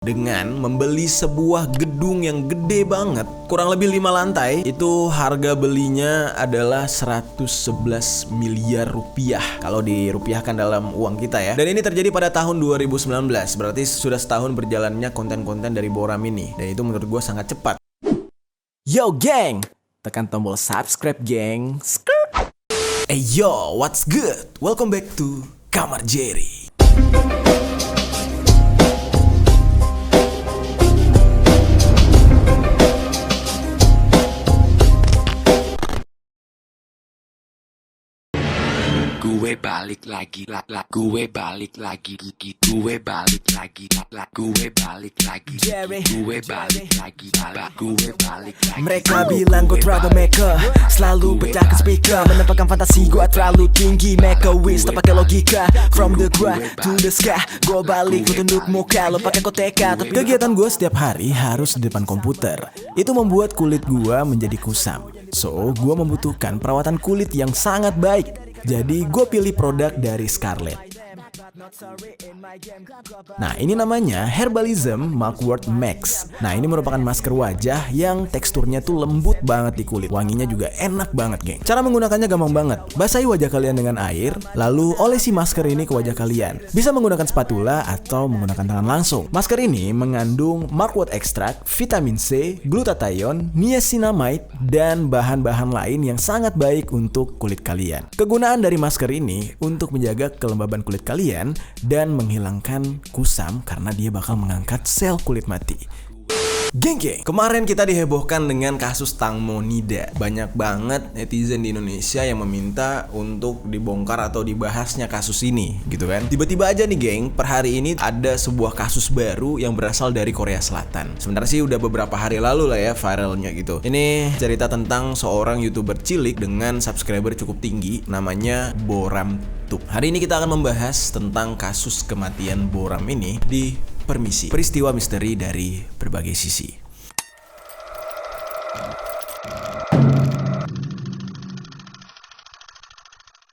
dengan membeli sebuah gedung yang gede banget, kurang lebih 5 lantai. Itu harga belinya adalah 111 miliar rupiah kalau dirupiahkan dalam uang kita ya. Dan ini terjadi pada tahun 2019, berarti sudah setahun berjalannya konten-konten dari Boram ini. Dan itu menurut gue sangat cepat. Yo geng, tekan tombol subscribe geng. Hey yo, what's good? Welcome back to Kamar Jerry. Gue balik lagi, gue balik lagi, gue balik lagi, gue balik lagi, gue balik lagi, gue balik lagi. Mereka bilang gue troublemaker, selalu pecahkan speaker, menampakkan fantasi gue terlalu tinggi. Make a wish, tak pakai logika. From the ground to the sky, gue balik, gue tunduk muka, lo pakai koteka. Tapi kegiatan gue setiap hari harus di depan komputer. Itu membuat kulit gue menjadi kusam. So, gue membutuhkan perawatan kulit yang sangat baik. Jadi gue pilih produk dari Scarlett. Nah, ini namanya Herbalism Mugwort Max. Nah, ini merupakan masker wajah yang teksturnya tuh lembut banget di kulit. Wanginya juga enak banget, geng. Cara menggunakannya gampang banget. Basahi wajah kalian dengan air, lalu olesi masker ini ke wajah kalian. Bisa menggunakan spatula atau menggunakan tangan langsung. Masker ini mengandung mugwort extract, vitamin C, glutathione, niacinamide, dan bahan-bahan lain yang sangat baik untuk kulit kalian. Kegunaan dari masker ini untuk menjaga kelembaban kulit kalian dan menghilangkan kusam karena dia bakal mengangkat sel kulit mati. Geng, kemarin kita dihebohkan dengan kasus Tang Monida. Banyak banget netizen di Indonesia yang meminta untuk dibongkar atau dibahasnya kasus ini, gitu kan. Tiba-tiba aja nih geng, per hari ini ada sebuah kasus baru yang berasal dari Korea Selatan. Sebenarnya sih udah beberapa hari lalu lah ya viralnya gitu. Ini cerita tentang seorang YouTuber cilik dengan subscriber cukup tinggi, namanya Boram Tube. Hari ini kita akan membahas tentang kasus kematian Boram ini di Permisi, peristiwa misteri dari berbagai sisi.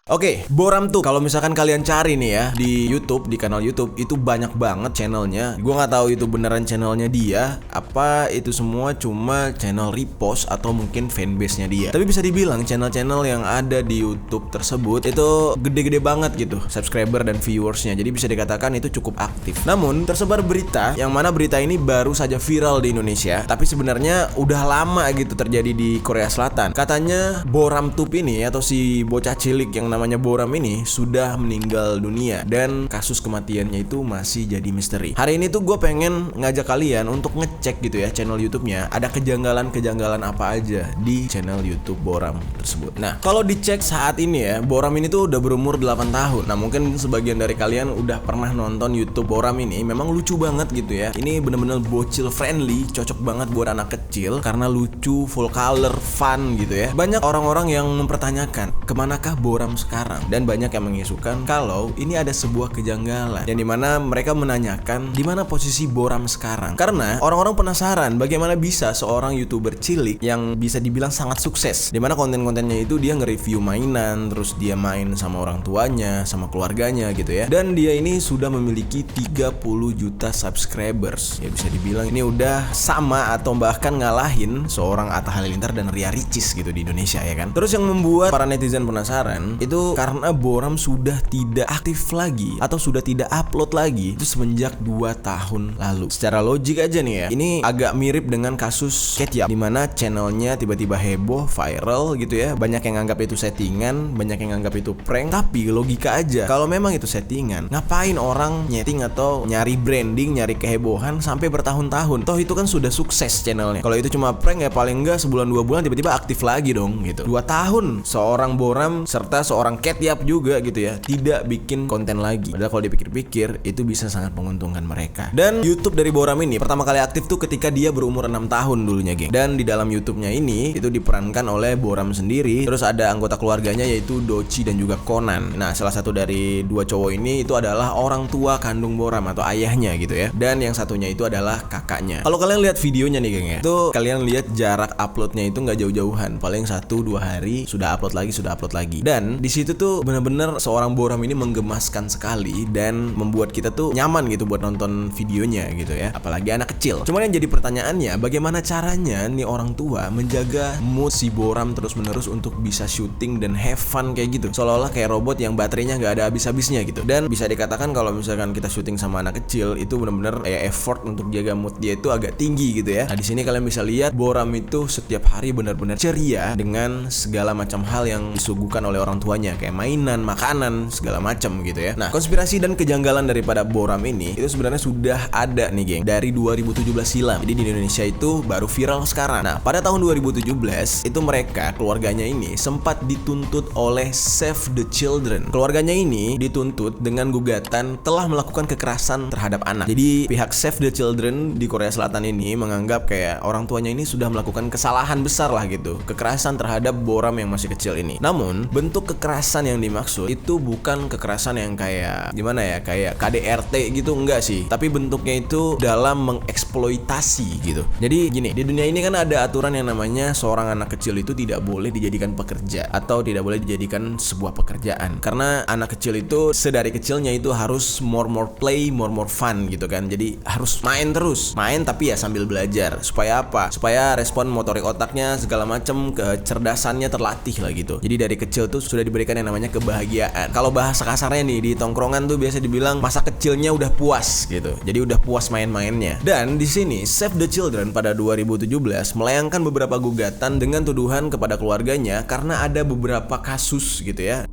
Oke, Boram Tube. Kalau misalkan kalian cari nih ya di YouTube, di kanal YouTube itu banyak banget channelnya. Gue nggak tahu itu beneran channelnya dia, apa itu semua cuma channel repost atau mungkin fanbase-nya dia. Tapi bisa dibilang channel-channel yang ada di YouTube tersebut itu gede-gede banget gitu subscriber dan viewersnya. Jadi bisa dikatakan itu cukup aktif. Namun tersebar berita yang mana berita ini baru saja viral di Indonesia, tapi sebenarnya udah lama gitu terjadi di Korea Selatan. Katanya Boram Tube ini atau si bocah cilik yang namanya Boram ini sudah meninggal dunia dan kasus kematiannya itu masih jadi misteri. Hari ini tuh gue pengen ngajak kalian untuk ngecek gitu ya channel YouTube-nya, ada kejanggalan-kejanggalan apa aja di channel YouTube Boram tersebut. Nah, kalau dicek saat ini ya, Boram ini tuh udah berumur 8 tahun. Nah, mungkin sebagian dari kalian udah pernah nonton YouTube Boram ini, memang lucu banget gitu ya. Ini bener-bener bocil friendly, cocok banget buat anak kecil karena lucu, full color, fun gitu ya. Banyak orang-orang yang mempertanyakan kemanakah Boram sekarang, dan banyak yang mengisukan kalau ini ada sebuah kejanggalan yang dimana mereka menanyakan di mana posisi Boram sekarang, karena orang-orang penasaran bagaimana bisa seorang YouTuber cilik yang bisa dibilang sangat sukses, dimana konten-kontennya itu dia nge-review mainan, terus dia main sama orang tuanya, sama keluarganya gitu ya, dan dia ini sudah memiliki 30 juta subscribers. Ya bisa dibilang ini udah sama atau bahkan ngalahin seorang Atta Halilintar dan Ria Ricis gitu di Indonesia ya kan. Terus yang membuat para netizen penasaran itu karena Boram sudah tidak aktif lagi atau sudah tidak upload lagi itu semenjak 2 tahun lalu. Secara logik aja nih ya, ini agak mirip dengan kasus Ketyap, dimana channelnya tiba-tiba heboh, viral gitu ya. Banyak yang anggap itu settingan, banyak yang anggap itu prank. Tapi logika aja, kalau memang itu settingan, ngapain orang nyeting atau nyari branding, nyari kehebohan sampai bertahun-tahun? Toh itu kan sudah sukses channelnya. Kalau itu cuma prank ya paling enggak sebulan 2 bulan tiba-tiba aktif lagi dong gitu. 2 tahun seorang Boram serta seorang Ketyap juga gitu ya tidak bikin konten lagi. Padahal kalau dipikir-pikir itu bisa sangat menguntungkan mereka. Dan YouTube dari Boram ini pertama kali aktif tuh ketika dia berumur 6 tahun dulunya, geng. Dan di dalam YouTube-nya ini itu diperankan oleh Boram sendiri. Terus ada anggota keluarganya yaitu Doci dan juga Conan. Nah, salah satu dari dua cowok ini itu adalah orang tua kandung Boram atau ayahnya gitu ya. Dan yang satunya itu adalah kakaknya. Kalau kalian lihat videonya nih, geng ya, itu kalian lihat jarak uploadnya itu nggak jauh-jauhan. Paling 1-2 hari sudah upload lagi. Dan di situ tuh bener-bener seorang Boram ini menggemaskan sekali dan membuat kita tuh nyaman gitu buat nonton videonya gitu ya. Apalagi anak kecil. Cuman yang jadi pertanyaannya, bagaimana caranya nih orang tua menjaga mood si Boram terus-menerus untuk bisa syuting dan have fun kayak gitu. Seolah-olah kayak robot yang baterainya nggak ada habis-habisnya gitu. Dan bisa dikatakan kalau misalkan kita syuting sama anak kecil itu bener-bener effort untuk jaga mood dia itu agak tinggi gitu ya. Nah di sini kalian bisa lihat Boram itu setiap hari benar-benar ceria dengan segala macam hal yang disuguhkan oleh orang tuanya, kayak mainan, makanan, segala macam gitu ya. Nah, konspirasi dan kejanggalan daripada Boram ini itu sebenarnya sudah ada nih, geng, dari 2017 silam. Jadi di Indonesia itu baru viral sekarang. Nah, pada tahun 2017 itu mereka, keluarganya ini sempat dituntut oleh Save the Children. Keluarganya ini dituntut dengan gugatan telah melakukan kekerasan terhadap anak. Jadi pihak Save the Children di Korea Selatan ini menganggap kayak orang tuanya ini sudah melakukan kesalahan besar lah gitu, kekerasan terhadap Boram yang masih kecil ini. Namun bentuk kekerasan yang dimaksud itu bukan kekerasan yang kayak gimana ya, kayak KDRT gitu, enggak sih, tapi bentuknya itu dalam mengeksploitasi gitu. Jadi gini, di dunia ini kan ada aturan yang namanya seorang anak kecil itu tidak boleh dijadikan pekerja atau tidak boleh dijadikan sebuah pekerjaan, karena anak kecil itu sedari kecilnya itu harus more play, more fun gitu kan. Jadi harus main terus, main tapi ya sambil belajar. Supaya apa? Supaya respon motorik otaknya segala macam, kecerdasannya terlatih lah gitu. Jadi dari kecil tuh sudah diberikan yang namanya kebahagiaan. Kalau bahasa kasarnya nih di tongkrongan tuh biasa dibilang masa kecilnya udah puas gitu. Jadi udah puas main-mainnya. Dan di sini Save the Children pada 2017 melayangkan beberapa gugatan dengan tuduhan kepada keluarganya karena ada beberapa kasus gitu ya.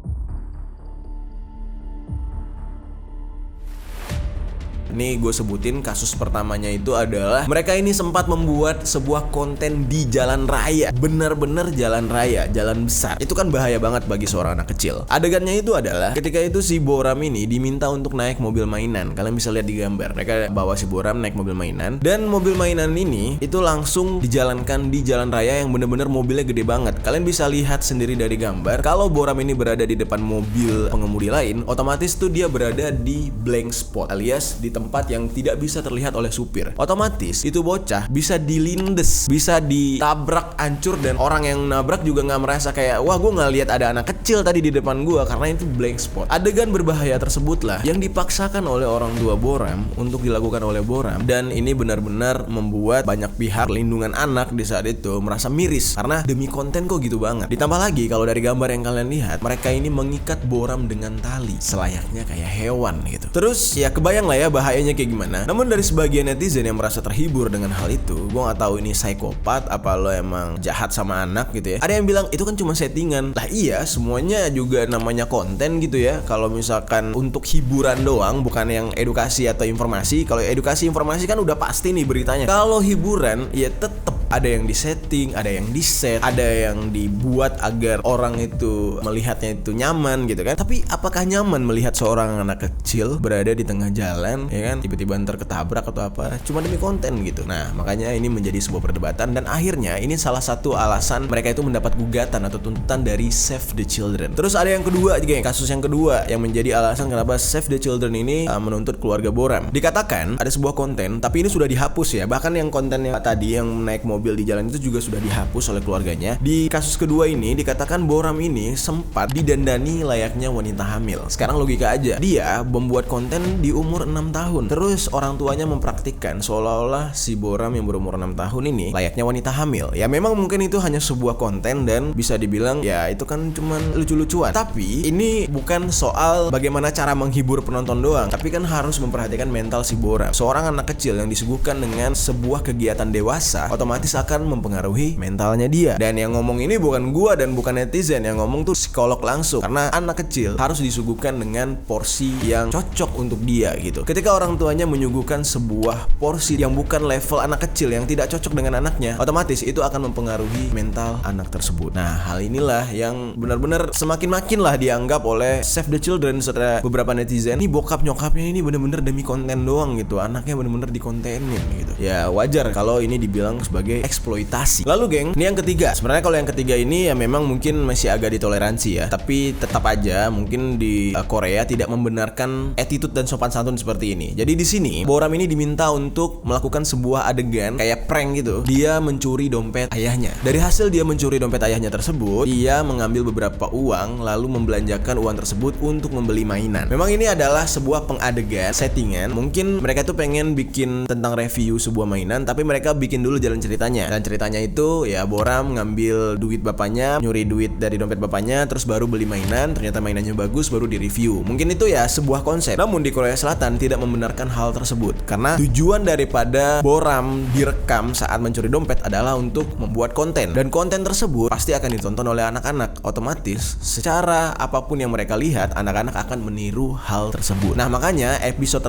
Nih gue sebutin kasus pertamanya itu adalah mereka ini sempat membuat sebuah konten di jalan raya, bener-bener jalan raya, jalan besar. Itu kan bahaya banget bagi seorang anak kecil. Adegannya itu adalah ketika itu si Boram ini diminta untuk naik mobil mainan. Kalian bisa lihat di gambar, mereka bawa si Boram naik mobil mainan, dan mobil mainan ini itu langsung dijalankan di jalan raya yang bener-bener mobilnya gede banget. Kalian bisa lihat sendiri dari gambar, kalau Boram ini berada di depan mobil pengemudi lain, otomatis tuh dia berada di blank spot, alias di tempat yang tidak bisa terlihat oleh supir. Otomatis itu bocah bisa dilindes, bisa ditabrak hancur, dan orang yang nabrak juga nggak merasa kayak wah gue nggak lihat ada anak kecil tadi di depan gue, karena itu blank spot. Adegan berbahaya tersebutlah yang dipaksakan oleh orang tua Boram untuk dilakukan oleh Boram, dan ini benar-benar membuat banyak pihak perlindungan anak di saat itu merasa miris karena demi konten kok gitu banget. Ditambah lagi kalau dari gambar yang kalian lihat, mereka ini mengikat Boram dengan tali selayaknya kayak hewan gitu. Terus ya kebayang lah ya bahayanya kayak gimana. Namun dari sebagian netizen yang merasa terhibur dengan hal itu, gue nggak tahu ini psikopat apa lo emang jahat sama anak gitu ya. Ada yang bilang itu kan cuma settingan. Lah iya, semuanya juga namanya konten gitu ya. Kalau misalkan untuk hiburan doang, bukan yang edukasi atau informasi. Kalau edukasi informasi kan udah pasti nih beritanya. Kalau hiburan ya tetap ada yang disetting, ada yang diset, ada yang dibuat agar orang itu melihatnya itu nyaman gitu kan. Tapi apakah nyaman melihat seorang anak kecil berada di tengah jalan ya kan, tiba-tiba ntar ketabrak atau apa cuma demi konten gitu. Nah makanya ini menjadi sebuah perdebatan, dan akhirnya ini salah satu alasan mereka itu mendapat gugatan atau tuntutan dari Save the Children. Terus ada yang kedua juga, kasus yang kedua yang menjadi alasan kenapa Save the Children ini menuntut keluarga Boram. Dikatakan ada sebuah konten, tapi ini sudah dihapus ya. Bahkan yang kontennya tadi yang naik mobil di jalan itu juga sudah dihapus oleh keluarganya. Di kasus kedua ini dikatakan Boram ini sempat didandani layaknya wanita hamil. Sekarang logika aja, dia membuat konten di umur 6 tahun. Terus orang tuanya mempraktikkan seolah-olah si Boram yang berumur 6 tahun ini layaknya wanita hamil. Ya memang mungkin itu hanya sebuah konten dan bisa dibilang ya itu kan cuman lucu-lucuan. Tapi ini bukan soal bagaimana cara menghibur penonton doang, tapi kan harus memperhatikan mental si Boram. Seorang anak kecil yang disuguhkan dengan sebuah kegiatan dewasa otomatis akan mempengaruhi mentalnya dia. Dan yang ngomong ini bukan gua dan bukan netizen, yang ngomong tuh psikolog langsung. Karena anak kecil harus disuguhkan dengan porsi yang cocok untuk dia gitu. Ketika orang tuanya menyuguhkan sebuah porsi yang bukan level anak kecil, yang tidak cocok dengan anaknya, otomatis itu akan mempengaruhi mental anak tersebut. Nah hal inilah yang benar-benar semakin-makin lah dianggap oleh Save the Children serta beberapa netizen, ini bokap nyokapnya ini benar-benar demi konten doang gitu, anaknya benar-benar dikontenin gitu. Ya wajar kalau ini dibilang sebagai eksploitasi. Lalu geng, ini yang ketiga. Sebenarnya kalau yang ketiga ini ya memang mungkin masih agak ditoleransi ya, tapi tetap aja mungkin di Korea tidak membenarkan attitude dan sopan santun seperti ini. Jadi di sini Boram ini diminta untuk melakukan sebuah adegan kayak prank gitu. Dia mencuri dompet ayahnya. Dari hasil dia mencuri dompet ayahnya tersebut, dia mengambil beberapa uang lalu membelanjakan uang tersebut untuk membeli mainan. Memang ini adalah sebuah pengadegan settingan. Mungkin mereka tuh pengen bikin tentang review sebuah mainan, tapi mereka bikin dulu jalan ceritanya. Dan ceritanya itu ya Boram ngambil duit bapaknya, nyuri duit dari dompet bapaknya, terus baru beli mainan. Ternyata mainannya bagus, baru di review. Mungkin itu ya sebuah konsep. Namun di Korea Selatan tidak membenarkan hal tersebut, karena tujuan daripada Boram direkam saat mencuri dompet adalah untuk membuat konten. Dan konten tersebut pasti akan ditonton oleh anak-anak. Otomatis secara apapun yang mereka lihat, anak-anak akan meniru hal tersebut. Nah makanya episode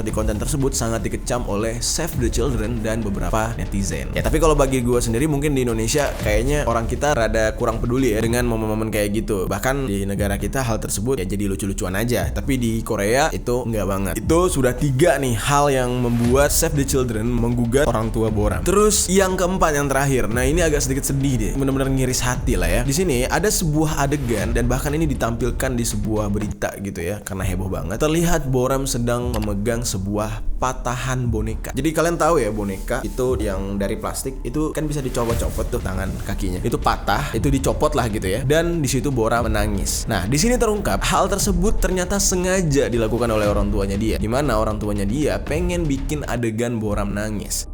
di konten tersebut sangat dikecam oleh Save the Children dan beberapa netizen. Ya tapi kalau bagi gue sendiri, mungkin di Indonesia kayaknya orang kita rada kurang peduli ya dengan momen-momen kayak gitu. Bahkan di negara kita hal tersebut ya jadi lucu-lucuan aja. Tapi di Korea itu enggak banget. Itu sudah 3 nih hal yang membuat Save the Children menggugat orang tua Boram. Terus yang keempat, yang terakhir. Nah ini agak sedikit sedih deh, benar-benar ngiris hati lah ya. Di sini ada sebuah adegan dan bahkan ini ditampilkan di sebuah berita gitu ya, karena heboh banget. Terlihat Boram sedang memegang sebuah patahan boneka. Jadi kalian tahu ya, boneka itu yang dari plastik itu kan bisa dicopot-copot tuh tangan kakinya. Itu patah, itu dicopot lah gitu ya. Dan di situ Boram menangis. Nah di sini terungkap hal tersebut ternyata sengaja dilakukan oleh orang tuanya dia. Dimana orang tuanya dia pengen bikin adegan Boram nangis.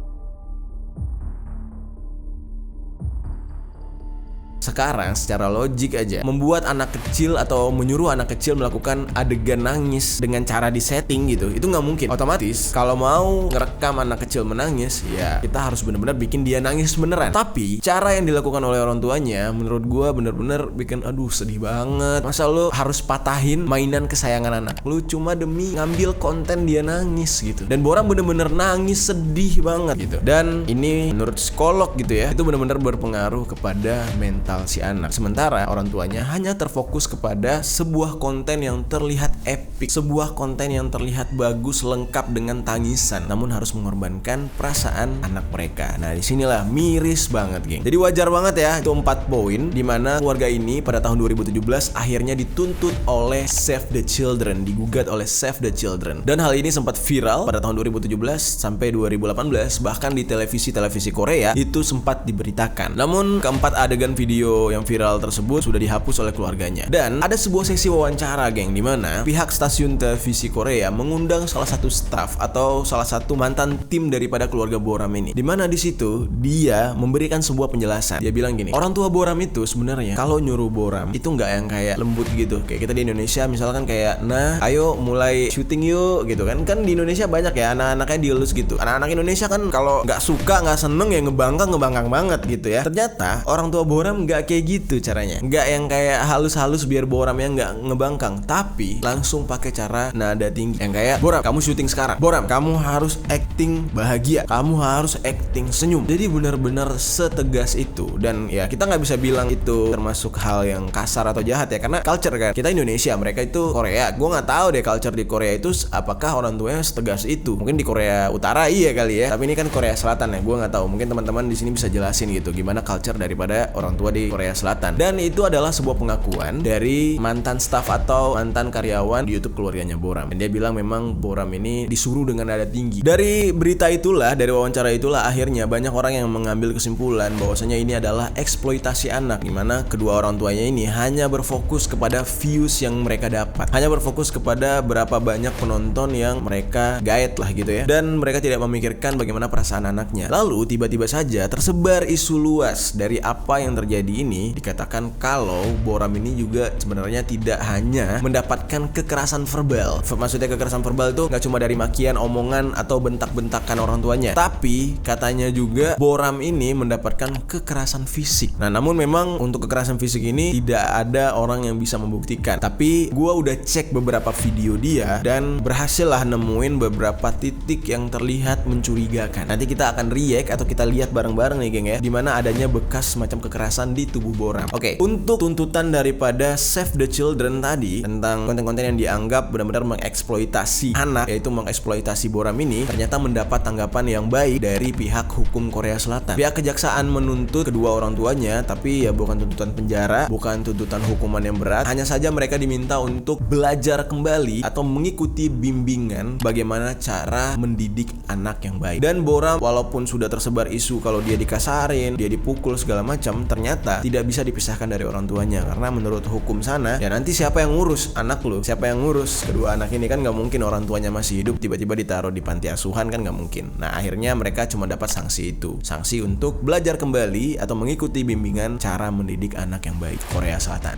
Sekarang secara logik aja, membuat anak kecil atau menyuruh anak kecil melakukan adegan nangis dengan cara disetting gitu, itu nggak mungkin. Otomatis kalau mau ngerekam anak kecil menangis, ya kita harus benar-benar bikin dia nangis beneran. Tapi cara yang dilakukan oleh orang tuanya menurut gua bener-bener bikin aduh sedih banget. Masa lu harus patahin mainan kesayangan anak lu cuma demi ngambil konten dia nangis gitu. Dan Boram bener-bener nangis sedih banget gitu. Dan ini menurut psikolog gitu ya, itu bener-bener berpengaruh kepada mental si anak. Sementara orang tuanya hanya terfokus kepada sebuah konten yang terlihat epik, sebuah konten yang terlihat bagus lengkap dengan tangisan, namun harus mengorbankan perasaan anak mereka. Nah disinilah miris banget geng. Jadi wajar banget ya itu 4 poin dimana keluarga ini pada tahun 2017 akhirnya dituntut oleh Save the Children, digugat oleh Save the Children. Dan hal ini sempat viral pada tahun 2017 sampai 2018, bahkan di televisi Korea itu sempat diberitakan. Namun keempat adegan video yang viral tersebut sudah dihapus oleh keluarganya. Dan ada sebuah sesi wawancara geng, dimana pihak stasiun televisi Korea mengundang salah satu staff atau salah satu mantan tim daripada keluarga Boram ini. Dimana di situ dia memberikan sebuah penjelasan. Dia bilang gini, orang tua Boram itu sebenarnya kalau nyuruh Boram itu nggak yang kayak lembut gitu. Kayak kita di Indonesia misalkan kayak, nah ayo mulai syuting yuk gitu kan. Kan di Indonesia banyak ya anak-anaknya dielus gitu. Anak-anak Indonesia kan kalau nggak suka nggak seneng ya ngebangkang banget gitu ya. Ternyata orang tua Boram nggak kayak gitu caranya, nggak yang kayak halus-halus biar Boram yang nggak ngebangkang, tapi langsung pakai cara nada tinggi yang kayak, Boram kamu syuting sekarang, Boram kamu harus acting bahagia, kamu harus acting senyum. Jadi benar-benar setegas itu. Dan ya kita nggak bisa bilang itu termasuk hal yang kasar atau jahat ya, karena culture kan kita Indonesia, mereka itu Korea. Gue nggak tahu deh culture di Korea itu apakah orang tuanya setegas itu. Mungkin di Korea Utara iya kali ya, tapi ini kan Korea Selatan ya, gue nggak tahu. Mungkin teman-teman di sini bisa jelasin gitu gimana culture daripada orang tua di Korea Selatan. Dan itu adalah sebuah pengakuan dari mantan staff atau mantan karyawan di YouTube keluarganya Boram. Dan dia bilang memang Boram ini disuruh dengan nada tinggi. Dari berita itulah, dari wawancara itulah akhirnya banyak orang yang mengambil kesimpulan bahwasanya ini adalah eksploitasi anak, dimana kedua orang tuanya ini hanya berfokus kepada views yang mereka dapat, hanya berfokus kepada berapa banyak penonton yang mereka gaet lah gitu ya. Dan mereka tidak memikirkan bagaimana perasaan anaknya. Lalu tiba-tiba saja tersebar isu luas dari apa yang terjadi ini. Dikatakan kalau Boram ini juga sebenarnya tidak hanya mendapatkan kekerasan verbal. Maksudnya kekerasan verbal itu nggak cuma dari makian, omongan atau bentak-bentakan orang tuanya, tapi katanya juga Boram ini mendapatkan kekerasan fisik. Nah namun memang untuk kekerasan fisik ini tidak ada orang yang bisa membuktikan. Tapi gua udah cek beberapa video dia dan berhasil lah nemuin beberapa titik yang terlihat mencurigakan. Nanti kita akan react atau kita lihat bareng-bareng nih geng ya, dimana adanya bekas macam kekerasan di tubuh Boram. Oke, untuk tuntutan daripada Save the Children tadi tentang konten-konten yang dianggap benar-benar mengeksploitasi anak, yaitu mengeksploitasi Boram ini, ternyata mendapat tanggapan yang baik dari pihak hukum Korea Selatan. Pihak kejaksaan menuntut kedua orang tuanya, tapi ya bukan tuntutan penjara, bukan tuntutan hukuman yang berat, hanya saja mereka diminta untuk belajar kembali atau mengikuti bimbingan bagaimana cara mendidik anak yang baik. Dan Boram walaupun sudah tersebar isu kalau dia dikasarin, dia dipukul segala macam, ternyata ternyata tidak bisa dipisahkan dari orang tuanya, karena menurut hukum sana ya nanti siapa yang ngurus anak lu, siapa yang ngurus kedua anak ini, kan nggak mungkin orang tuanya masih hidup tiba-tiba ditaruh di panti asuhan, kan nggak mungkin. Nah akhirnya mereka cuma dapat sanksi itu, sanksi untuk belajar kembali atau mengikuti bimbingan cara mendidik anak yang baik Korea Selatan.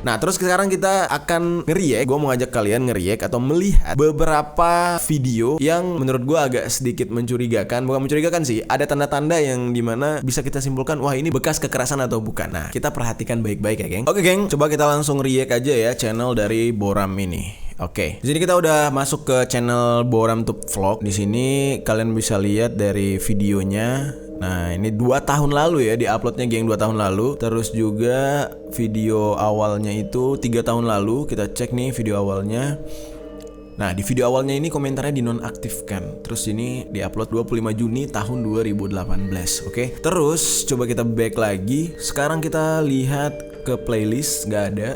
Nah terus sekarang kita akan nge-react. Gue mau ngajak kalian nge-react atau melihat beberapa video yang menurut gue agak sedikit mencurigakan. Bukan mencurigakan sih, ada tanda-tanda yang dimana bisa kita simpulkan wah ini bekas kekerasan atau bukan. Nah kita perhatikan baik-baik ya geng. Oke geng, coba kita langsung react aja ya channel dari Boram ini. Oke, di sini kita udah masuk ke channel Boram Tube Vlog. Di sini kalian bisa lihat dari videonya. Nah ini 2 tahun lalu ya, diuploadnya geng 2 tahun lalu. Terus juga video awalnya itu 3 tahun lalu. Kita cek nih video awalnya. Nah di video awalnya ini komentarnya dinonaktifkan. Terus ini diupload 25 Juni tahun 2018. Oke, terus coba kita back lagi. Sekarang kita lihat ke playlist, nggak ada.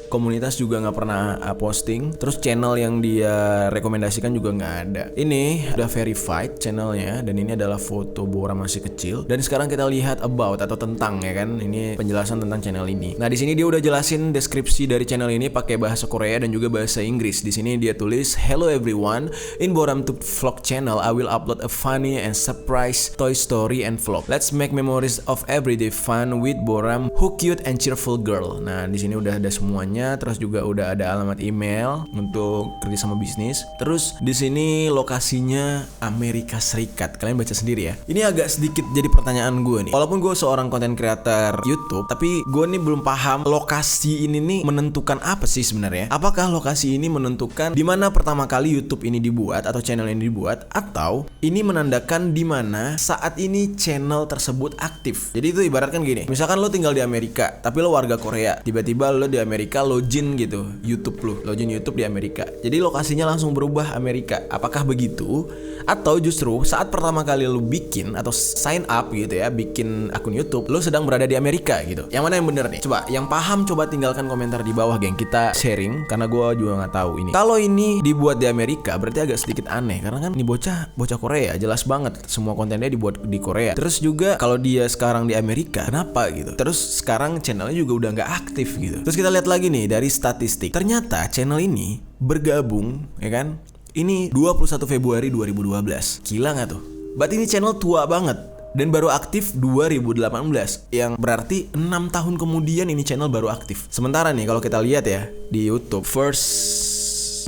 Komunitas juga nggak pernah posting. Terus channel yang dia rekomendasikan juga nggak ada. Ini udah verified channelnya, dan ini adalah foto Boram masih kecil. Dan sekarang kita lihat about atau tentang ya kan. Ini penjelasan tentang channel ini. Nah di sini dia udah jelasin deskripsi dari channel ini pakai bahasa Korea dan juga bahasa Inggris. Di sini dia tulis, "Hello everyone, in Boram Tube Vlog channel I will upload a funny and surprise toy story and vlog. Let's make memories of everyday fun with Boram, who cute and cheerful girl." Nah di sini udah ada semuanya. Terus juga udah ada alamat email untuk kerja sama bisnis. Terus di sini lokasinya Amerika Serikat. Kalian baca sendiri ya. Ini agak sedikit jadi pertanyaan gue nih. Walaupun gue seorang content creator YouTube, tapi gue nih belum paham lokasi ini nih menentukan apa sih sebenarnya. Apakah lokasi ini menentukan di mana pertama kali YouTube ini dibuat atau channel ini dibuat, atau ini menandakan di mana saat ini channel tersebut aktif. Jadi itu ibaratkan gini. Misalkan lo tinggal di Amerika, tapi lo warga Korea. Tiba-tiba lo di Amerika login gitu YouTube login YouTube di Amerika. Jadi lokasinya langsung berubah Amerika. Apakah begitu? Atau justru saat pertama kali lu bikin atau sign up gitu ya, bikin akun YouTube, lu sedang berada di Amerika gitu. Yang mana yang bener nih? Coba yang paham coba tinggalkan komentar di bawah geng. Kita sharing karena gue juga nggak tahu ini. Kalau ini dibuat di Amerika berarti agak sedikit aneh karena kan ini bocah Korea, jelas banget semua kontennya dibuat di Korea. Terus juga kalau dia sekarang di Amerika, kenapa gitu? Terus sekarang channelnya juga udah nggak aktif gitu. Terus kita lihat lagi nih dari statistik. Ternyata channel ini bergabung ya kan, ini 21 Februari 2012. Gila gak tuh? Berarti ini channel tua banget dan baru aktif 2018, yang berarti 6 tahun kemudian ini channel baru aktif. Sementara nih kalau kita lihat ya di YouTube, first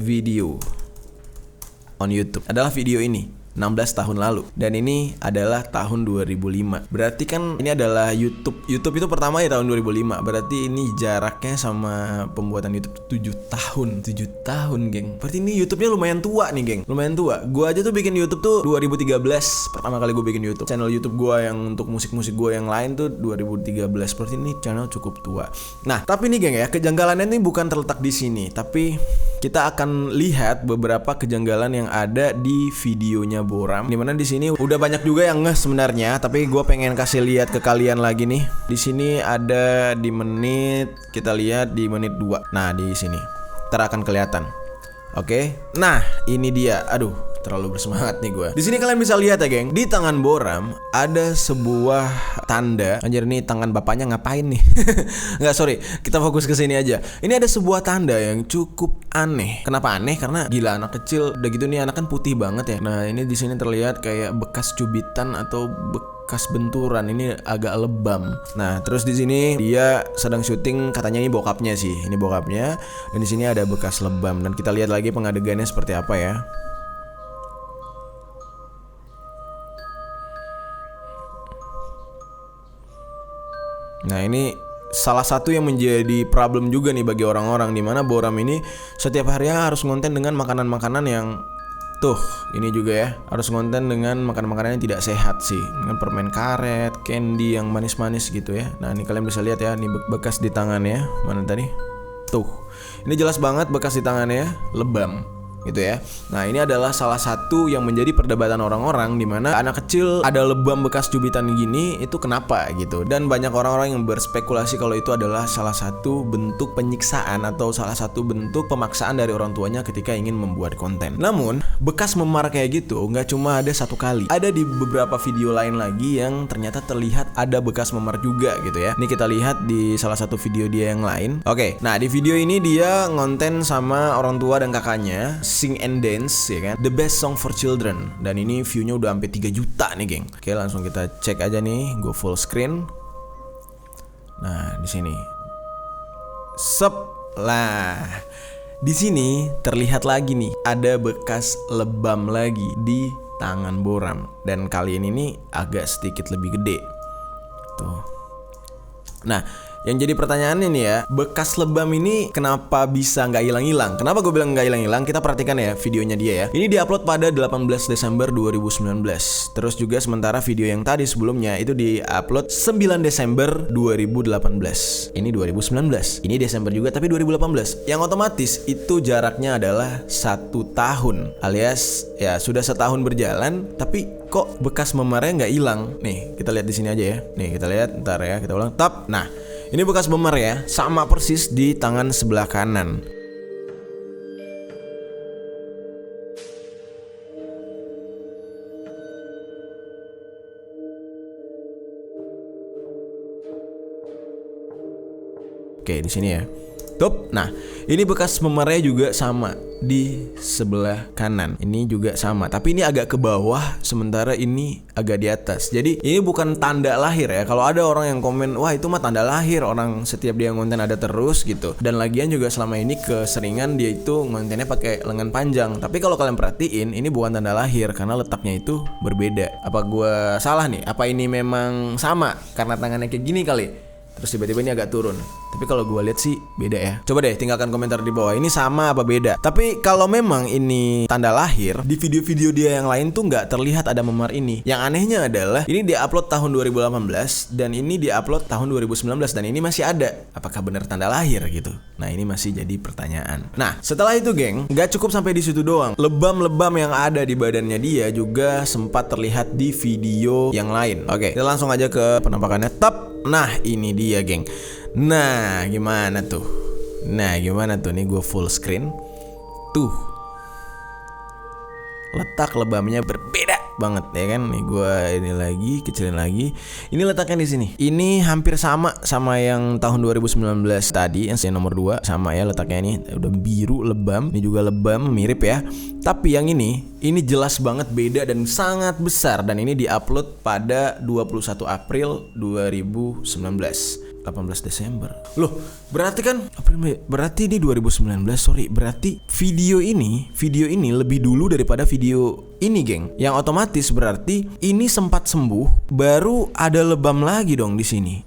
video on YouTube adalah video ini 16 tahun lalu, dan ini adalah tahun 2005. Berarti kan ini adalah YouTube itu pertama ya tahun 2005. Berarti ini jaraknya sama pembuatan YouTube 7 tahun geng. Berarti ini YouTube-nya lumayan tua nih geng, lumayan tua. Gua aja tuh bikin YouTube tuh 2013 pertama kali gue bikin YouTube. Channel YouTube gua yang untuk musik-musik gua yang lain tuh 2013. Berarti ini channel cukup tua. Nah tapi nih geng ya, kejanggalannya ini bukan terletak di sini, tapi kita akan lihat beberapa kejanggalan yang ada di videonya Boram. Dimana di sini udah banyak juga yang ngeh sebenarnya, tapi gue pengen kasih lihat ke kalian lagi nih. Di sini ada di menit, kita lihat di menit 2. Nah di sini, ntar akan kelihatan. Oke, nah ini dia. Aduh, terlalu bersemangat nih gue. Di sini kalian bisa lihat ya geng, di tangan Boram ada sebuah tanda. Anjir, ini tangan bapaknya ngapain nih? Nggak, sorry, kita fokus ke sini aja. Ini ada sebuah tanda yang cukup aneh. Kenapa aneh? Karena gila, anak kecil udah gitu nih, anak kan putih banget ya. Nah ini di sini terlihat kayak bekas cubitan atau bekas benturan. Ini agak lebam. Nah terus di sini dia sedang syuting, katanya ini bokapnya sih. Ini bokapnya. Dan di sini ada bekas lebam. Dan kita lihat lagi pengadegannya seperti apa ya. Nah ini salah satu yang menjadi problem juga nih bagi orang-orang, dimana Boram ini setiap harinya harus ngonten dengan makanan-makanan yang tuh, ini juga ya, harus ngonten dengan makanan-makanan yang tidak sehat sih, dengan permen karet, candy yang manis-manis gitu ya. Nah ini kalian bisa lihat ya, ini bekas di tangannya. Mana tadi? Tuh, ini jelas banget bekas di tangannya, lebam. gitu ya. Nah, ini adalah salah satu yang menjadi perdebatan orang-orang, di mana anak kecil ada lebam bekas cubitan gini itu kenapa gitu. Dan banyak orang-orang yang berspekulasi kalau itu adalah salah satu bentuk penyiksaan atau salah satu bentuk pemaksaan dari orang tuanya ketika ingin membuat konten. Namun, bekas memar kayak gitu nggak cuma ada satu kali. Ada di beberapa video lain lagi yang ternyata terlihat ada bekas memar juga gitu ya. Ini kita lihat di salah satu video dia yang lain. Oke, nah di video ini dia ngonten sama orang tua dan kakaknya sing and dance ya kan, the best song for children, dan ini viewnya udah sampai 3 juta nih geng. Oke, langsung kita cek aja nih, go full screen. Nah di sini, sep lah, di sini terlihat lagi nih ada bekas lebam lagi di tangan Boram, dan kali ini nih agak sedikit lebih gede tuh. Nah, yang jadi pertanyaannya nih ya, bekas lebam ini kenapa bisa nggak hilang-hilang? Kenapa gue bilang nggak hilang-hilang? Kita perhatikan ya videonya dia ya. Ini diupload pada 18 Desember 2019. Terus juga sementara video yang tadi sebelumnya itu diupload 9 Desember 2018. Ini 2019. Ini Desember juga tapi 2018. Yang otomatis itu jaraknya adalah 1 tahun. Alias ya sudah setahun berjalan tapi kok bekas memarnya nggak hilang? Nih, kita lihat di sini aja ya. Nih, kita lihat, ntar ya, kita ulang. Tap. Nah, ini bekas memar ya, sama persis di tangan sebelah kanan. Oke, di sini ya. Tup. Nah, ini bekas memarnya juga sama di sebelah kanan. Ini juga sama, tapi ini agak ke bawah, sementara ini agak di atas. Jadi ini bukan tanda lahir ya. Kalau ada orang yang komen, wah itu mah tanda lahir, orang setiap dia ngonten ada terus gitu. Dan lagian juga selama ini keseringan dia itu ngontennya pakai lengan panjang. Tapi kalau kalian perhatiin, ini bukan tanda lahir karena letaknya itu berbeda. Apa gue salah nih? Apa ini memang sama karena tangannya kayak gini kali? Terus tiba-tiba ini agak turun. Tapi kalau gue lihat sih beda ya. Coba deh tinggalkan komentar di bawah, ini sama apa beda. Tapi kalau memang ini tanda lahir, di video-video dia yang lain tuh nggak terlihat ada memar ini. Yang anehnya adalah ini diupload tahun 2018 dan ini diupload tahun 2019 dan ini masih ada. Apakah benar tanda lahir gitu? Nah, ini masih jadi pertanyaan. Nah, setelah itu geng, nggak cukup sampai di situ doang. Lebam-lebam yang ada di badannya dia juga sempat terlihat di video yang lain. Oke, kita langsung aja ke penampakannya. Tap. Nah, ini dia geng. Nah, gimana tuh? Nih gue full screen. Tuh, letak lebamnya berbeda banget ya kan. Nih gue ini lagi kecilin lagi. Ini letaknya di sini. Ini hampir sama yang tahun 2019 tadi, yang nomor 2 sama ya letaknya. Ini udah biru lebam. Ini juga lebam mirip ya. Tapi yang ini jelas banget beda dan sangat besar, dan ini diupload pada 21 April 2019. 18 Desember. Loh, berarti kan berarti ini 2019, sorry. Berarti video ini lebih dulu daripada video ini, geng. Yang otomatis berarti ini sempat sembuh, baru ada lebam lagi dong di sini.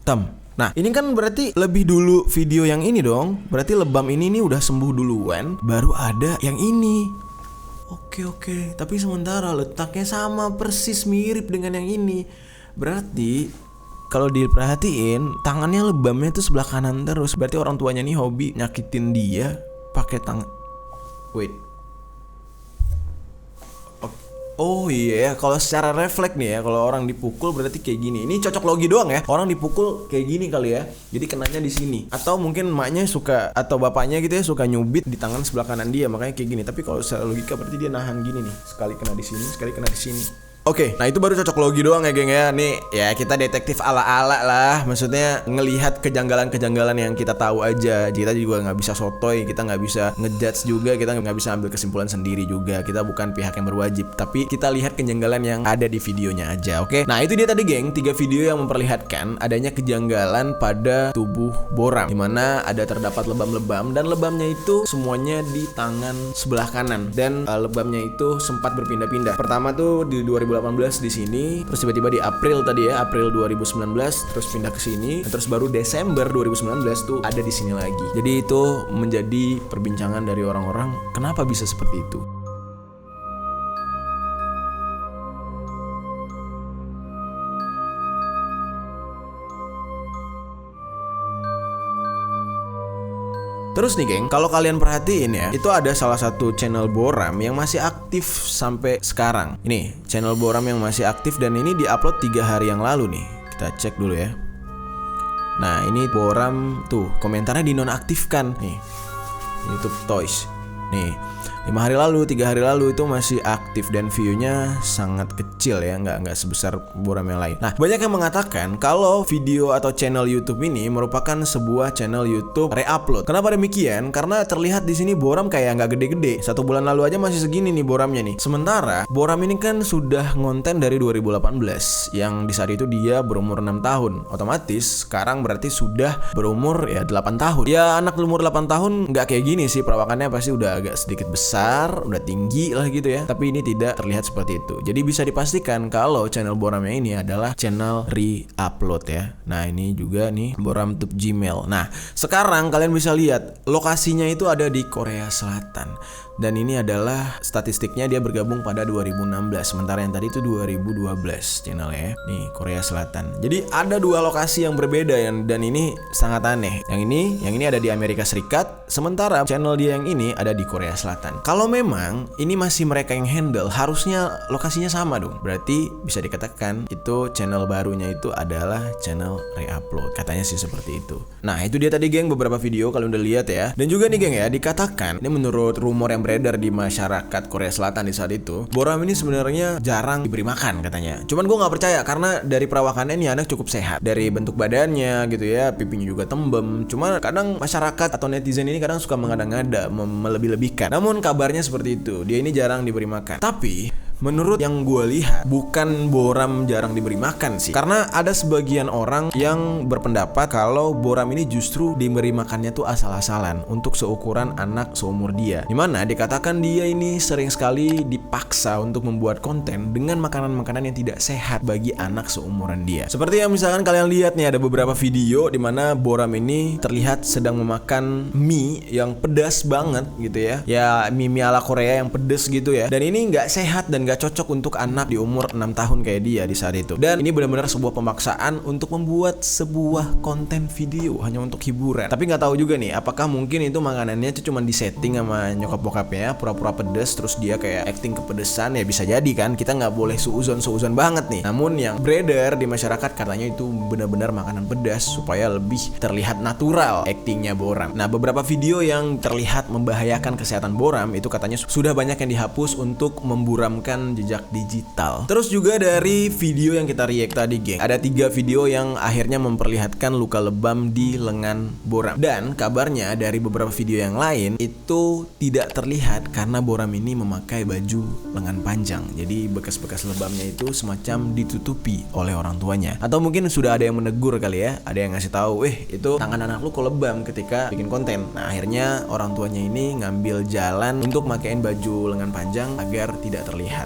Nah, ini kan berarti lebih dulu video yang ini dong. Berarti lebam ini udah sembuh duluan, baru ada yang ini. Oke. Tapi sementara letaknya sama persis mirip dengan yang ini. Berarti kalau diperhatiin, tangannya lebamnya itu sebelah kanan terus. Berarti orang tuanya nih hobi nyakitin dia pakai tangan. Wait. Oh iya ya, kalau secara refleks nih ya, kalau orang dipukul berarti kayak gini. Ini cocok logi doang ya. Orang dipukul kayak gini kali ya. Jadi kenanya di sini. Atau mungkin emaknya suka atau bapaknya gitu ya suka nyubit di tangan sebelah kanan dia, makanya kayak gini. Tapi kalau secara logika berarti dia nahan gini nih. Sekali kena di sini, sekali kena di sini. Oke, nah itu baru cocok logi doang ya geng ya. Nih ya kita detektif ala-ala lah. Maksudnya ngelihat kejanggalan-kejanggalan yang kita tahu aja. Kita juga nggak bisa sotoy, kita nggak bisa ngejudge juga, kita nggak bisa ambil kesimpulan sendiri juga. Kita bukan pihak yang berwajib, tapi kita lihat kejanggalan yang ada di videonya aja. Oke, nah itu dia tadi geng, 3 video yang memperlihatkan adanya kejanggalan pada tubuh Boram, dimana ada terdapat lebam-lebam, dan lebamnya itu semuanya di tangan sebelah kanan, dan lebamnya itu sempat berpindah-pindah. Pertama tuh di 2018 di sini, terus tiba-tiba di April tadi ya, April 2019 terus pindah ke sini, terus baru Desember 2019 tuh ada di sini lagi. Jadi itu menjadi perbincangan dari orang-orang, kenapa bisa seperti itu. Terus nih geng, kalau kalian perhatiin ya, itu ada salah satu channel Boram yang masih aktif sampai sekarang. Ini channel Boram yang masih aktif dan ini diupload 3 hari yang lalu nih. Kita cek dulu ya. Nah ini Boram tuh komentarnya dinonaktifkan nih, YouTube Toys. Nih 5 hari lalu, 3 hari lalu itu masih aktif dan view-nya sangat kecil ya, nggak sebesar Boram yang lain. Nah banyak yang mengatakan kalau video atau channel YouTube ini merupakan sebuah channel YouTube re-upload. Kenapa demikian? Karena terlihat di sini Boram kayak nggak gede-gede. 1 bulan lalu aja masih segini nih Boramnya nih. Sementara Boram ini kan sudah ngonten dari 2018 yang di saat itu dia berumur 6 tahun. Otomatis sekarang berarti sudah berumur ya 8 tahun. Ya anak umur 8 tahun nggak kayak gini sih, perawakannya pasti udah agak sedikit besar, udah tinggi lah gitu ya. Tapi ini tidak terlihat seperti itu. Jadi bisa dipastikan kalau channel Boramnya ini adalah channel re-upload ya. Nah ini juga nih Boram Tube Gmail. Nah sekarang kalian bisa lihat lokasinya itu ada di Korea Selatan. Dan ini adalah statistiknya dia bergabung pada 2016. Sementara yang tadi itu 2012 channelnya ya. Nih Korea Selatan. Jadi ada 2 lokasi yang berbeda dan ini sangat aneh. Yang ini ada di Amerika Serikat. Sementara channel dia yang ini ada di Korea Selatan. Kalau memang ini masih mereka yang handle, harusnya lokasinya sama dong. Berarti bisa dikatakan itu channel barunya itu adalah channel re-upload. Katanya sih seperti itu. Nah itu dia tadi geng beberapa video kalian udah lihat ya. Dan juga nih geng ya, dikatakan ini menurut rumor yang beredar di masyarakat Korea Selatan di saat itu, Boram ini sebenarnya jarang diberi makan katanya. Cuman gue nggak percaya karena dari perawakannya ini anak cukup sehat, dari bentuk badannya gitu ya, pipinya juga tembem. Cuma kadang masyarakat atau netizen ini kadang suka mengada-ngada, melebih-lebihkan. Namun kabarnya seperti itu, dia ini jarang diberi makan. Tapi menurut yang gue lihat, bukan Boram jarang diberi makan sih. Karena ada sebagian orang yang berpendapat kalau Boram ini justru diberi makannya tuh asal-asalan untuk seukuran anak seumur dia. Dimana dikatakan dia ini sering sekali dipaksa untuk membuat konten dengan makanan-makanan yang tidak sehat bagi anak seumuran dia. Seperti yang misalkan kalian lihat nih, ada beberapa video dimana Boram ini terlihat sedang memakan mie yang pedas banget gitu ya. Ya mie ala Korea yang pedas gitu ya. Dan ini nggak sehat dan gak cocok untuk anak di umur 6 tahun kayak dia di saat itu. Dan ini benar-benar sebuah pemaksaan untuk membuat sebuah konten video hanya untuk hiburan. Tapi nggak tahu juga nih, apakah mungkin itu makanannya itu cuma disetting sama nyokap bokapnya, pura-pura pedes terus dia kayak acting kepedesan. Ya bisa jadi kan, kita nggak boleh suuzon banget nih. Namun yang beredar di masyarakat katanya itu benar-benar makanan pedas supaya lebih terlihat natural actingnya Boram. Nah beberapa video yang terlihat membahayakan kesehatan Boram itu katanya sudah banyak yang dihapus untuk memburamkan jejak digital. Terus juga dari video yang kita react tadi geng, ada 3 video yang akhirnya memperlihatkan luka lebam di lengan Boram. Dan kabarnya dari beberapa video yang lain itu tidak terlihat karena Boram ini memakai baju lengan panjang. Jadi bekas-bekas lebamnya itu semacam ditutupi oleh orang tuanya. Atau mungkin sudah ada yang menegur kali ya, ada yang ngasih tahu, itu tangan anak lu kok lebam ketika bikin konten. Nah akhirnya orang tuanya ini ngambil jalan untuk makain baju lengan panjang agar tidak terlihat.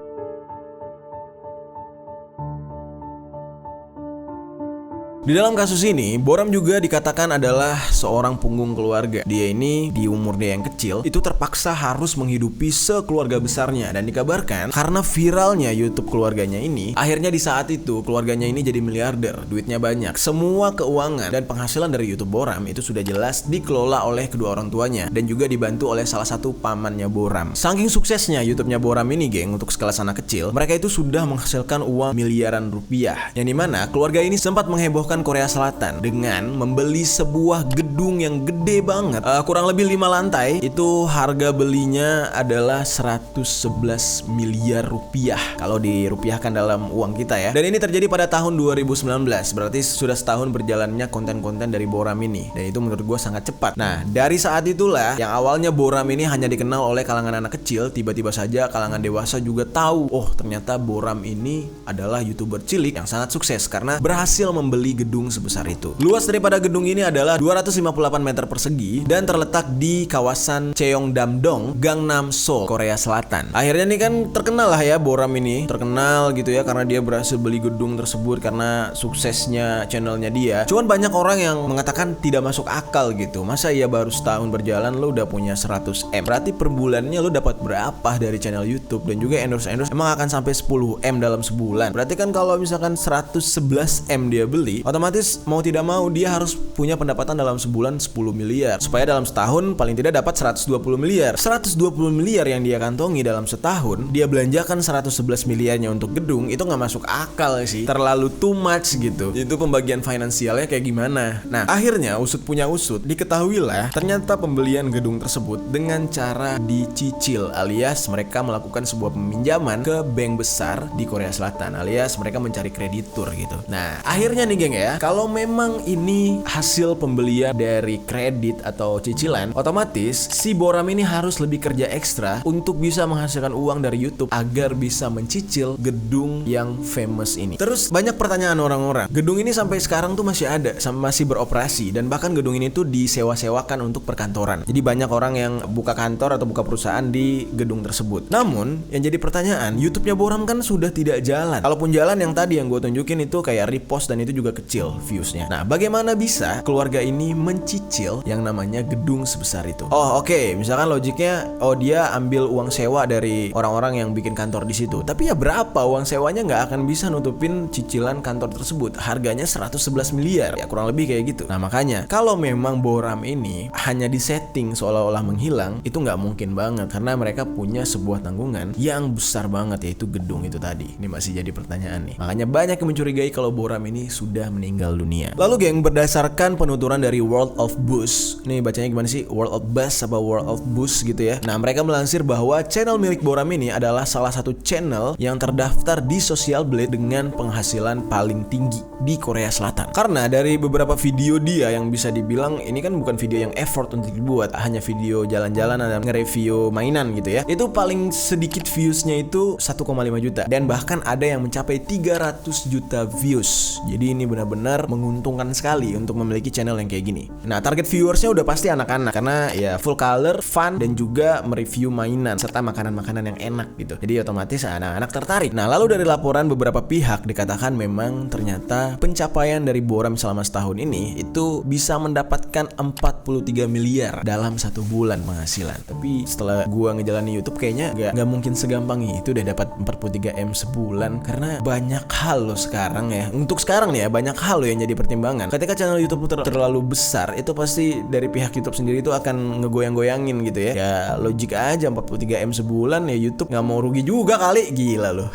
Di dalam kasus ini, Boram juga dikatakan adalah seorang punggung keluarga. Dia ini di umur dia yang kecil itu terpaksa harus menghidupi sekeluarga besarnya. Dan dikabarkan karena viralnya YouTube keluarganya ini, akhirnya di saat itu keluarganya ini jadi miliarder, duitnya banyak. Semua keuangan dan penghasilan dari YouTube Boram itu sudah jelas dikelola oleh kedua orang tuanya dan juga dibantu oleh salah satu pamannya Boram. Saking suksesnya YouTube-nya Boram ini geng, untuk skala anak kecil, mereka itu sudah menghasilkan uang miliaran rupiah. Yang dimana keluarga ini sempat menghebohkan Korea Selatan dengan membeli sebuah gedung yang gede banget, kurang lebih 5 lantai. Itu harga belinya adalah 111 miliar rupiah kalau dirupiahkan dalam uang kita ya. Dan ini terjadi pada tahun 2019, berarti sudah setahun berjalannya konten-konten dari Boram ini. Dan itu menurut gue sangat cepat. Nah dari saat itulah yang awalnya Boram ini hanya dikenal oleh kalangan anak kecil, tiba-tiba saja kalangan dewasa juga tahu, oh ternyata Boram ini adalah YouTuber cilik yang sangat sukses karena berhasil membeli gedung sebesar itu. Luas daripada gedung ini adalah 258 meter persegi dan terletak di kawasan Cheongdam-dong, Gangnam, Seoul, Korea Selatan. Akhirnya nih kan terkenal lah ya Boram ini, terkenal gitu ya karena dia berhasil beli gedung tersebut karena suksesnya channelnya dia. Cuman banyak orang yang mengatakan tidak masuk akal gitu. Masa ya baru setahun berjalan lo udah punya 100M? Berarti per bulannya lo dapat berapa dari channel YouTube? Dan juga endorse emang akan sampai 10M dalam sebulan. Berarti kan kalau misalkan 111M dia beli, Otomatis mau tidak mau dia harus punya pendapatan dalam sebulan 10 miliar supaya dalam setahun paling tidak dapat 120 miliar. 120 miliar yang dia kantongi dalam setahun, dia belanjakan 111 miliarnya untuk gedung, itu nggak masuk akal sih. Terlalu too much gitu. Itu pembagian finansialnya kayak gimana. Nah, akhirnya usut punya usut, diketahuilah ternyata pembelian gedung tersebut dengan cara dicicil, alias mereka melakukan sebuah peminjaman ke bank besar di Korea Selatan, alias mereka mencari kreditur gitu. Nah, akhirnya nih geng ya, kalau memang ini hasil pembelian dari kredit atau cicilan, otomatis si Boram ini harus lebih kerja ekstra untuk bisa menghasilkan uang dari YouTube agar bisa mencicil gedung yang famous ini. Terus banyak pertanyaan orang-orang, gedung ini sampai sekarang tuh masih ada, masih beroperasi, dan bahkan gedung ini tuh disewa-sewakan untuk perkantoran. Jadi banyak orang yang buka kantor atau buka perusahaan di gedung tersebut. Namun yang jadi pertanyaan, YouTube-nya Boram kan sudah tidak jalan. Kalaupun jalan, yang tadi yang gue tunjukin itu kayak repost dan itu juga kecil viewsnya. Nah, bagaimana bisa keluarga ini mencicil yang namanya gedung sebesar itu? Oh oke, misalkan logiknya, dia ambil uang sewa dari orang-orang yang bikin kantor di situ. Tapi ya berapa uang sewanya nggak akan bisa nutupin cicilan kantor tersebut. Harganya 111 miliar, ya kurang lebih kayak gitu. Nah makanya kalau memang Boram ini hanya disetting seolah-olah menghilang, itu nggak mungkin banget karena mereka punya sebuah tanggungan yang besar banget, yaitu gedung itu tadi. Ini masih jadi pertanyaan nih. Makanya banyak yang mencurigai kalau Boram ini sudah meninggal dunia. Lalu geng, berdasarkan penuturan dari World of Buzz, nih bacanya gimana sih? World of Buzz apa World of Buzz gitu ya. Nah, mereka melansir bahwa channel milik Boram ini adalah salah satu channel yang terdaftar di Social Blade dengan penghasilan paling tinggi di Korea Selatan. Karena dari beberapa video dia yang bisa dibilang ini kan bukan video yang effort untuk dibuat, hanya video jalan-jalan dan nge-review mainan gitu ya. Itu paling sedikit viewsnya itu 1,5 juta, dan bahkan ada yang mencapai 300 juta views. Jadi ini benar-benar menguntungkan sekali untuk memiliki channel yang kayak gini. Nah, target viewersnya udah pasti anak-anak karena ya full color, fun, dan juga mereview mainan serta makanan-makanan yang enak gitu. Jadi otomatis anak-anak tertarik. Nah, lalu dari laporan beberapa pihak dikatakan memang ternyata pencapaian dari Boram selama setahun ini itu bisa mendapatkan 43 miliar dalam satu bulan penghasilan. Tapi setelah gua ngejalanin YouTube kayaknya gak mungkin segampang itu udah dapat 43M sebulan, karena banyak hal loh sekarang ya. Untuk sekarang nih ya, banyak hal loh yang jadi pertimbangan. Ketika channel YouTube terlalu besar, itu pasti dari pihak YouTube sendiri itu akan ngegoyang-goyangin gitu ya. Ya logik aja 43M sebulan ya, YouTube nggak mau rugi juga kali, gila loh.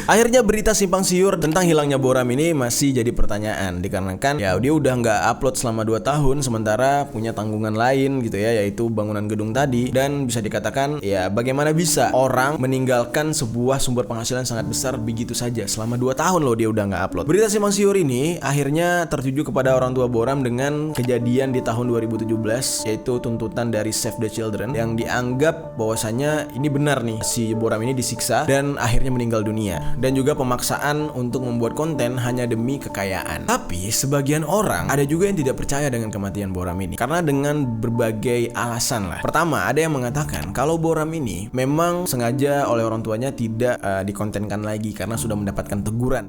Akhirnya berita simpang siur tentang hilangnya Boram ini masih jadi pertanyaan, dikarenakan ya dia udah nggak upload selama 2 tahun, sementara punya tanggungan lain gitu ya, yaitu bangunan gedung tadi. Dan bisa dikatakan ya bagaimana bisa orang meninggalkan sebuah sumber penghasilan sangat besar begitu saja selama 2 tahun loh dia udah nggak upload. Berita simpang siur ini akhirnya tertuju kepada orang tua Boram dengan kejadian di tahun 2017, yaitu tuntutan dari Save the Children yang dianggap bahwasanya ini benar nih, si Boram ini disiksa dan akhirnya meninggal dunia, dan juga pemaksaan untuk membuat konten hanya demi kekayaan. Tapi sebagian orang ada juga yang tidak percaya dengan kematian Boram ini karena dengan berbagai alasan lah. Pertama, ada yang mengatakan kalau Boram ini memang sengaja oleh orang tuanya tidak dikontenkan lagi karena sudah mendapatkan teguran.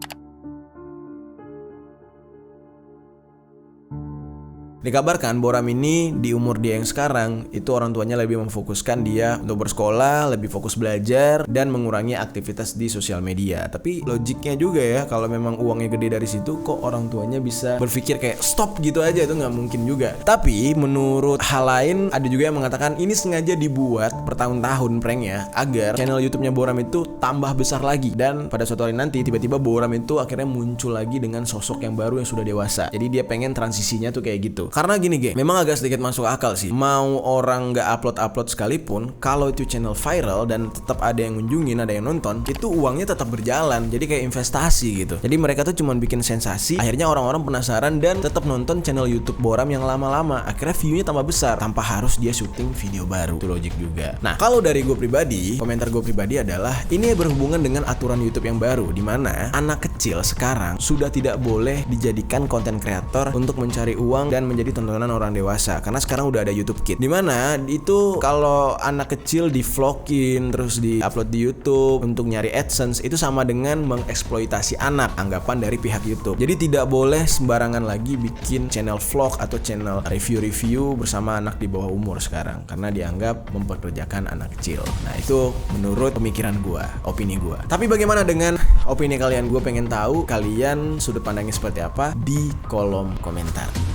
Dikabarkan Boram ini di umur dia yang sekarang itu orang tuanya lebih memfokuskan dia untuk bersekolah, lebih fokus belajar dan mengurangi aktivitas di sosial media. Tapi logiknya juga ya, kalau memang uangnya gede dari situ, kok orang tuanya bisa berpikir kayak stop gitu aja? Itu nggak mungkin juga. Tapi menurut hal lain, ada juga yang mengatakan ini sengaja dibuat bertahun-tahun pranknya agar channel YouTube-nya Boram itu tambah besar lagi, dan pada suatu hari nanti tiba-tiba Boram itu akhirnya muncul lagi dengan sosok yang baru yang sudah dewasa. Jadi dia pengen transisinya tuh kayak gitu. Karena gini geng, memang agak sedikit masuk akal sih. Mau orang nggak upload sekalipun, kalau itu channel viral dan tetap ada yang ngunjungin, ada yang nonton, itu uangnya tetap berjalan. Jadi kayak investasi gitu. Jadi mereka tuh cuma bikin sensasi, akhirnya orang-orang penasaran dan tetap nonton channel YouTube Boram yang lama-lama. Akhirnya view-nya tambah besar tanpa harus dia syuting video baru. Itu logik juga. Nah, kalau dari gue pribadi, komentar gue pribadi adalah ini berhubungan dengan aturan YouTube yang baru, di mana anak kecil sekarang sudah tidak boleh dijadikan konten kreator untuk mencari uang dan menjadi tontonan orang dewasa, karena sekarang udah ada YouTube Kids, dimana itu kalau anak kecil di vlogin terus di upload di YouTube untuk nyari AdSense, itu sama dengan mengeksploitasi anak, anggapan dari pihak YouTube. Jadi tidak boleh sembarangan lagi bikin channel vlog atau channel review bersama anak di bawah umur sekarang, karena dianggap mempekerjakan anak kecil. Nah, itu menurut pemikiran gua, opini gua. Tapi bagaimana dengan opini kalian? Gue pengen pengen tahu kalian sudut pandangnya seperti apa di kolom komentar.